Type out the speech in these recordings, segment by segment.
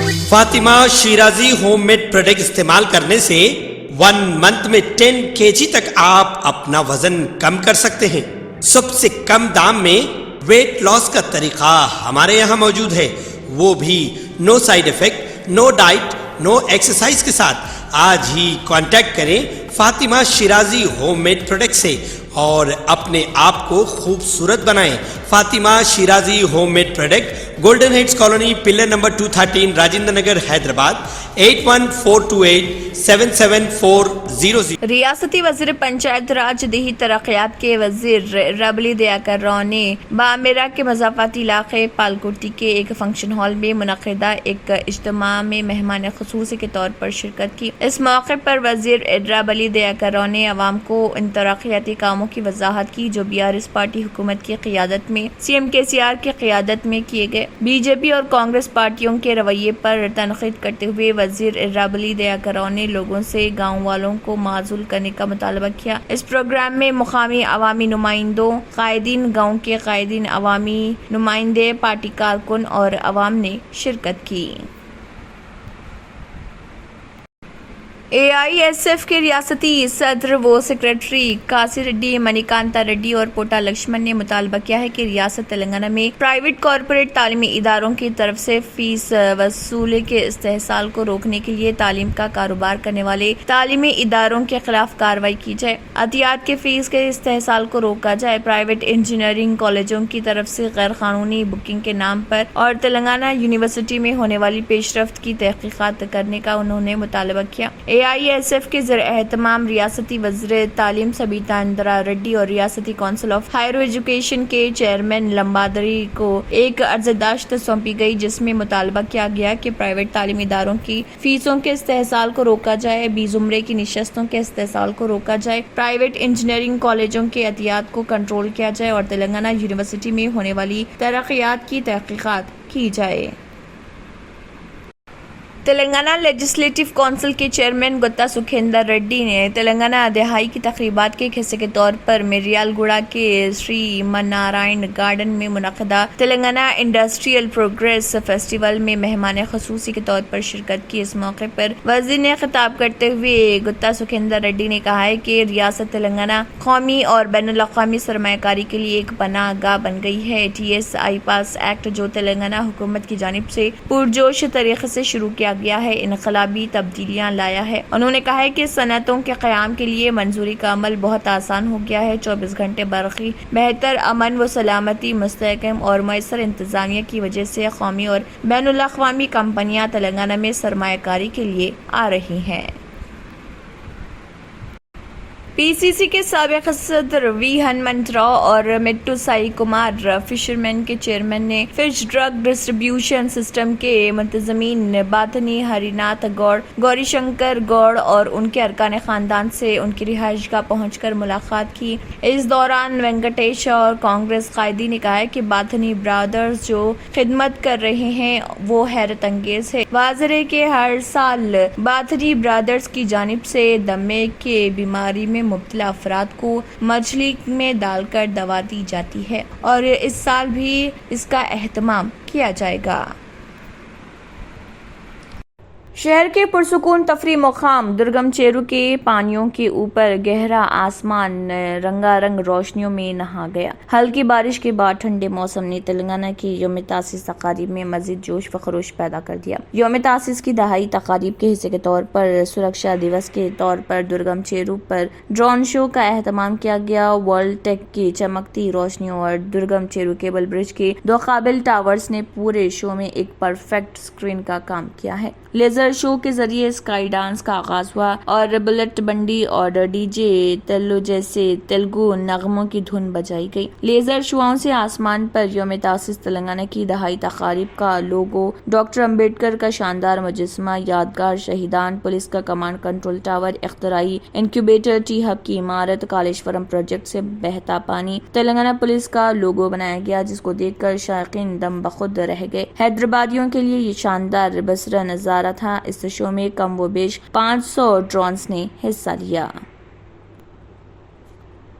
Fatima Shirazi home made product استعمال کرنے سے 1 منتھ میں 10 kg تک آپ اپنا وزن کم کر سکتے ہیں۔ سب سے کم دام میں ویٹ لاس کا طریقہ ہمارے یہاں موجود ہے، وہ بھی no side effect, no diet, no exercise کے ساتھ۔ آج ہی کانٹیکٹ کریں Fatima Shirazi home made product سے اور اپنے آپ کو خوبصورت بنائیں۔ Fatima Shirazi home made product, golden heights colony, pillar number 213، Rajendra Nagar, Hyderabad, 8142877400۔ ریاستی وزیر پنچایت راج دیہی ترقیات کے وزیر ربلی دیاکر راؤ نے بامرا کے مضافاتی علاقے پالکوٹی کے ایک فنکشن ہال میں منعقدہ ایک اجتماع میں مہمان خصوصی کے طور پر شرکت کی۔ اس موقع پر وزیر ربلی دیاکر راؤ نے عوام کو ان ترقیاتی کاموں کی وضاحت کی جو BRS پارٹی حکومت کی قیادت میں CM KCR کی قیادت میں کیے گئے۔ BJP اور کانگریس پارٹیوں کے رویے پر تنقید کرتے ہوئے وزیر ربلی دیاکر راؤ نے لوگوں سے گاؤں والوں کو معزول کرنے کا مطالبہ کیا۔ اس پروگرام میں مقامی عوامی نمائندوں، قائدین گاؤں کے قائدین، عوامی نمائندے، پارٹی کارکن اور عوام نے شرکت کی۔ AISF کے ریاستی صدر و سیکریٹری کاسی ریڈی، منی کانتا ریڈی اور پوٹا لکشمن نے مطالبہ کیا ہے کہ ریاست تلنگانہ میں پرائیویٹ کارپوریٹ تعلیمی اداروں کی طرف سے فیس وصولی کے استحصال کو روکنے کے لیے تعلیم کا کاروبار کرنے والے تعلیمی اداروں کے خلاف کارروائی کی جائے، عطیات کے فیس کے استحصال کو روکا جائے، پرائیویٹ انجینئرنگ کالجوں کی طرف سے غیر قانونی بکنگ کے نام پر اور تلنگانہ یونیورسٹی میں ہونے والی پیش رفت کی تحقیقات کرنے کا انہوں نے مطالبہ کیا۔ AISF کے زیر اہتمام ریاستی وزیر تعلیم سبیتا اندرا ریڈی اور ریاستی کونسل آف ہائر ایجوکیشن کے چیئرمین لمبادری کو ایک عرضداشت سونپی گئی جس میں مطالبہ کیا گیا کہ پرائیویٹ تعلیمی اداروں کی فیسوں کے استحصال کو روکا جائے، بی زمرے کی نشستوں کے استحصال کو روکا جائے، پرائیویٹ انجینئرنگ کالجوں کے عطیات کو کنٹرول کیا جائے اور تلنگانہ یونیورسٹی میں ہونے والی ترقیات کی تحقیقات کی جائے۔ تلنگانہ لیجسلیٹو کونسل کے چیئرمین گتا سکھیندر ریڈی نے تلنگانہ دہائی کی تقریبات کے ایک حصے کے طور پر میریال گوڑا کے شری منارائن گارڈن میں منعقدہ تلنگانہ انڈسٹریل پروگریس فیسٹیول میں مہمان خصوصی کے طور پر شرکت کی۔ اس موقع پر وزیر نے خطاب کرتے ہوئے گتا سکھیندر ریڈی نے کہا ہے کہ ریاست تلنگانہ قومی اور بین الاقوامی سرمایہ کاری کے لیے ایک پناہ گاہ بن گئی ہے۔ TS پاس ایکٹ جو تلنگانہ حکومت کی جانب سے پرجوش طریقے سے شروع کیا گیا ہے، انقلابی تبدیلیاں لایا ہے۔ انہوں نے کہا ہے کہ صنعتوں کے قیام کے لیے منظوری کا عمل بہت آسان ہو گیا ہے۔ 24 گھنٹے برقی، بہتر امن و سلامتی، مستحکم اور میسر انتظامیہ کی وجہ سے قومی اور بین الاقوامی کمپنیاں تلنگانہ میں سرمایہ کاری کے لیے آ رہی ہیں۔ PCC کے سابق صدر وی ہنمنت راؤ اور مٹو سائی کمار فشرمین کے چیئرمین نے فش ڈرگ ڈسٹریبیوشن سسٹم کے منتظمین باتنی ہری ناتھ گوڑ، گوری شنکر گوڑ اور ان کے ارکان خاندان سے ان کی رہائش گاہ پہنچ کر ملاقات کی۔ اس دوران وینکٹیش اور کانگریس قائدین نے کہا کہ باتنی برادرز جو خدمت کر رہے ہیں وہ حیرت انگیز ہے۔ واضح ہے کہ ہر سال باتنی برادرز کی جانب سے دمے کے بیماری میں مبتلا افراد کو مچھلی میں ڈال کر دوا دی جاتی ہے اور اس سال بھی اس کا اہتمام کیا جائے گا۔ شہر کے پرسکون تفریح مقام درگم چیرو کے پانیوں کے اوپر گہرا آسمان رنگا رنگ روشنیوں میں نہا گیا۔ ہلکی بارش کے بعد ٹھنڈے موسم نے تلنگانہ کی یوم تاسیس تقاریب میں مزید جوش و خروش پیدا کر دیا۔ یوم تاسیس کی دہائی تقاریب کے حصے کے طور پر سرکشا دیوس کے طور پر درگم چیرو پر ڈرون شو کا اہتمام کیا گیا۔ ورلڈ ٹیک کی چمکتی روشنیوں اور درگم چیرو کیبل برج کے 2 قابل ٹاورز نے پورے شو میں ایک پرفیکٹ اسکرین کا کام کیا ہے۔ لیزر شو کے ذریعے اسکائی ڈانس کا آغاز ہوا اور بلٹ بنڈی اور DJ تلو جیسے تیلگو نغموں کی دھن بجائی گئی۔ لیزر شوؤں سے آسمان پر یوم تاسیس تلنگانہ کی دہائی تقاریب کا لوگو، ڈاکٹر امبیڈکر کا شاندار مجسمہ، یادگار شہیدان، پولیس کا کمانڈ کنٹرول ٹاور، اختراعی انکیوبیٹر، ٹی ہب کی عمارت، کالیشورم پروجیکٹ سے بہتا پانی، تلنگانہ پولیس کا لوگو بنایا گیا جس کو دیکھ کر شائقین دم بخود رہ گئے۔ حیدرآبادیوں کے لیے یہ شاندار بصرہ نظارہ تھا۔ اس شو میں کم و بیش 500 ڈرونز نے حصہ لیا۔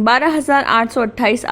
12,828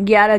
11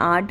8,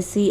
SC,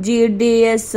GDS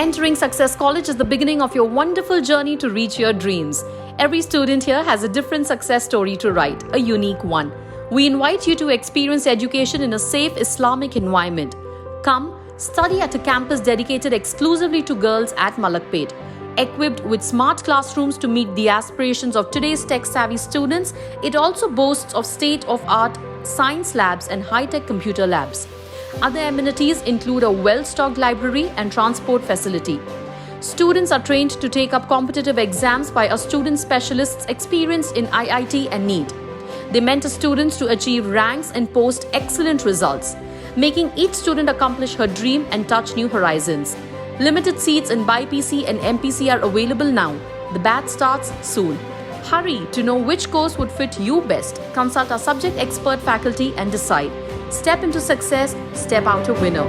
Entering Success College is the beginning of your wonderful journey to reach your dreams. Every student here has a different success story to write, a unique one. We invite you to experience education in a safe Islamic environment. Come, study at a campus dedicated exclusively to girls at Malakpet. Equipped with smart classrooms to meet the aspirations of today's tech-savvy students, it also boasts of state-of-art science labs and high-tech computer labs. Other amenities include a well-stocked library and transport facility. Students are trained to take up competitive exams by our student specialists experienced in IIT and NEET. They mentor students to achieve ranks and post excellent results, making each student accomplish her dream and touch new horizons. Limited seats in BIPC and MPC are available now. The batch starts soon. Hurry to know which course would fit you best. Consult our subject expert faculty and decide. Step into success, step out a winner.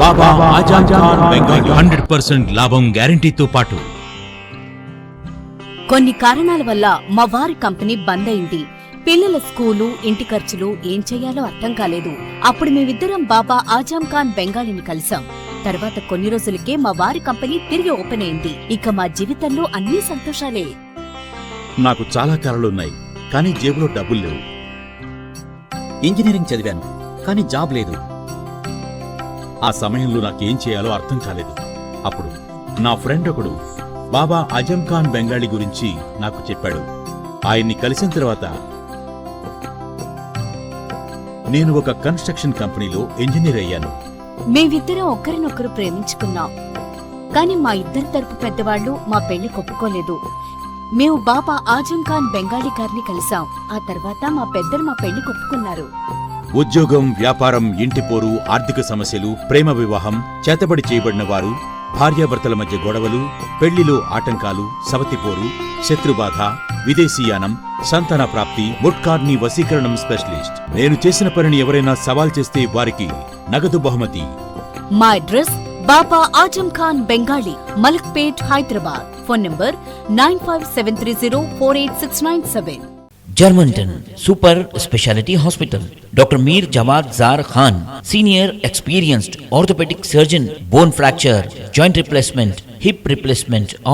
బాబా ఆజమ్ ఖాన్ బెంగాలీ 100% లాభం గ్యారంటీతో పాటు కొన్ని కారణాల వల్ల మా వారి company బంద్ అయింది. పిల్లల school, ఇంటి ఖర్చులు ఏం చెయ్యాలో అర్థం కాలేదు. అప్పుడు మేమిద్దరం బాబా ఆజమ్ ఖాన్ బెంగాలీని కలిసాం. తర్వాత కొన్ని రోజులకే మా వారి కంపెనీ తిరిగి ఓపెన్ అయింది. ఇక మా జీవితంలో అన్ని సంతోషాలే. నాకు చాలా కలలున్నాయి, కానీ జేబులో డబ్బులు లేవు. ఇంజనీరింగ్ చదివాను, కానీ జాబ్ లేదు. ఆ సమయంలో నాకేం చేయాలో అర్థం కాలేదు. అప్పుడు నా ఫ్రెండ్ ఒకడు బాబా ఆజమ్ ఖాన్ బెంగాలీ గురించి నాకు చెప్పాడు. ఆయన్ని కలిసిన తర్వాత నేను ఒక కన్స్ట్రక్షన్ కంపెనీలో ఇంజనీర్ అయ్యాను. మేమిద్దరం ఒకరినొకరు ప్రేమించుకున్నాం. కాని మా ఇద్దరి తరపు పెద్దవాళ్లు మా పెళ్లి ఒప్పుకోలేదు. మేము బాబా ఆజమ్ ఖాన్ బెంగాలీ గారిని కలిసాం. ఆ తర్వాత మా పెద్దలు మా పెళ్లి ఒప్పుకున్నారు. ఉద్యోగం, వ్యాపారం, ఇంటి పోరు, ఆర్థిక సమస్యలు, ప్రేమ వివాహం, చేతబడి చేయబడిన వారు, భార్యాభర్తల మధ్య గొడవలు, పెళ్లిలో ఆటంకాలు, సవతిపోరు, శత్రుబాధ, విదేశీయానం, సంతాన ప్రాప్తి, ముట్కార్ని వశీకరణం స్పెషలిస్ట్. నేను చేసిన పనిని ఎవరైనా సవాల్ చేస్తే వారికి నగదు బహుమతి. మా address Baba Azam Khan Bengali, Malakpet, Hyderabad. Phone number 9573048697. Germantown Super Speciality Hospital. Dr. Mir Jawad Zar Khan, Senior Experienced Orthopedic Surgeon, Bone Fracture, Joint Replacement, Hip Replacement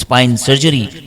Spine Surgery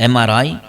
MRI,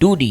2D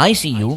ICU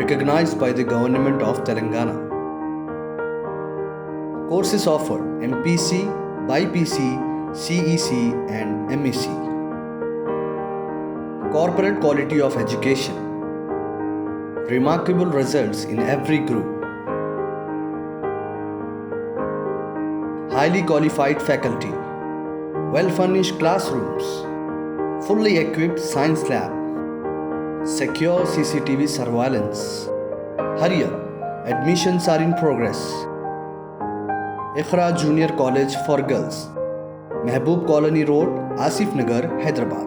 recognized by the Government of Telangana. Courses offered: MPC, BPC, CEC and MEC. Corporate quality of education. Remarkable results in every group. Highly qualified faculty. Well-furnished classrooms. Fully equipped science lab. Secure CCTV surveillance. Hurry up, admissions are in progress. Ikhra Junior College for Girls, Mehboob Colony Road, Asif Nagar, Hyderabad.